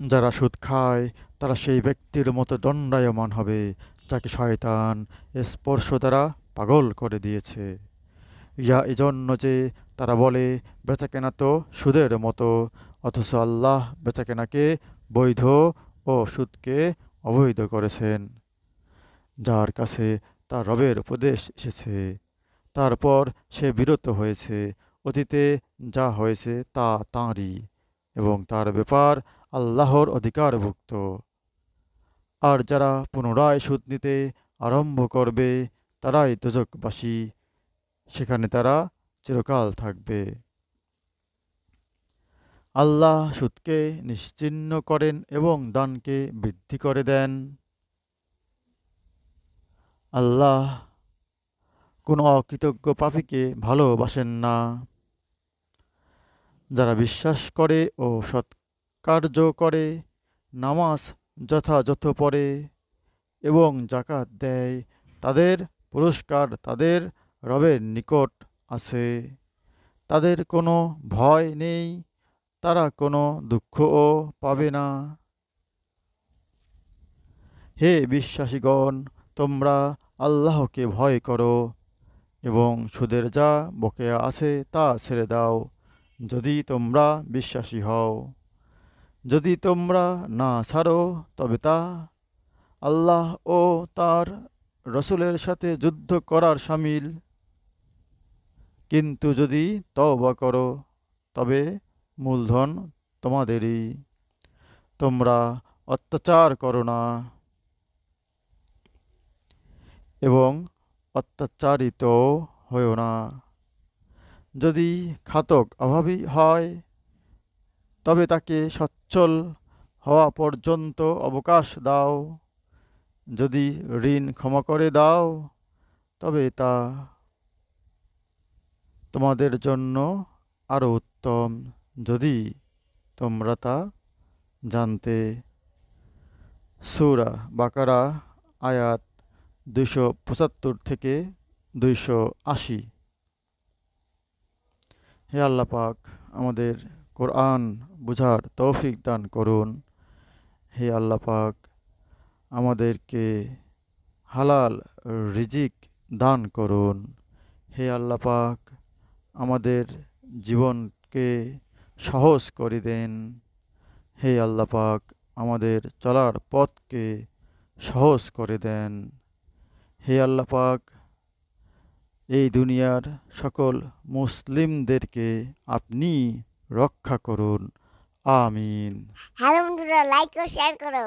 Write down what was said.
যারা সুদ খায় তারা সেই ব্যক্তির মতো দণ্ডায়মান হবে যাকে শয়তান স্পর্শ দ্বারা পাগল করে দিয়েছে। ইয়া এজন্য যে তারা বলে বেচাকেনা তো সুদের মতো, অথচ আল্লাহ বেচাকেনাকে বৈধ ও সুদকে অবৈধ করেছেন। যার কাছে তার রবের উপদেশ এসেছে, তারপর সে বিরত হয়েছে, অতীতে যা হয়েছে তা তাঁরই এবং তার ব্যাপার আল্লাহর অধিকারভুক্ত। আর যারা পুনরায় সুদ নিতে আরম্ভ করবে তারাই দোজখবাসী, সেখানে তারা চিরকাল থাকবে। আল্লাহ সুদকে নিশ্চিহ্ন করেন এবং দানকে বৃদ্ধি করে দেন। আল্লাহ কোনো অকৃতজ্ঞ পাপীকে ভালোবাসেন না। যারা বিশ্বাস করে ও সৎকার্য করে, নামাজ যথাযথ পড়ে এবং জাকাত দেয়, তাদের পুরস্কার তাদের রবের নিকট আছে। তাদের কোনো ভয় নেই, তারা কোনো দুঃখও পাবে না। হে বিশ্বাসীগণ, তোমরা আল্লাহকে ভয় করো এবং সুদের যা বকেয়া আছে তা ছেড়ে দাও, যদি তোমরা বিশ্বাসী হও। যদি তোমরা না ছাড়ো তবে তা আল্লাহ ও তার রসুলের সাথে যুদ্ধ করার শামিল। কিন্তু যদি তওবা করো তবে মূলধন তোমাদেরই। তোমরা অত্যাচার করো না এবং অত্যাচারিত হয়ো না। যদি খাতক অভাবী হয় তবে তাকে সচ্ছল হওয়া পর্যন্ত অবকাশ দাও। যদি ঋণ ক্ষমা করে দাও তবে তা তোমাদের জন্য আরও উত্তম, যদি তোমরা তা জানতে। সূরা বাকারা আয়াত 275 থেকে 280। হে আল্লাহ পাক, আমাদের কোরআন বুঝার তৌফিক দান করুন। হে আল্লাহ পাক, আমাদেরকে হালাল রিজিক দান করুন। হে আল্লাহ পাক, আমাদের জীবনকে সহজ করে দেন। হে আল্লাহ পাক, আমাদের চলার পথকে সহজ করে দেন। হে আল্লাহ পাক, এই দুনিয়ার সকল মুসলিমদেরকে আপনি রক্ষা করুন। আমিন। হ্যালো বন্ধুরা, লাইক ও শেয়ার করো।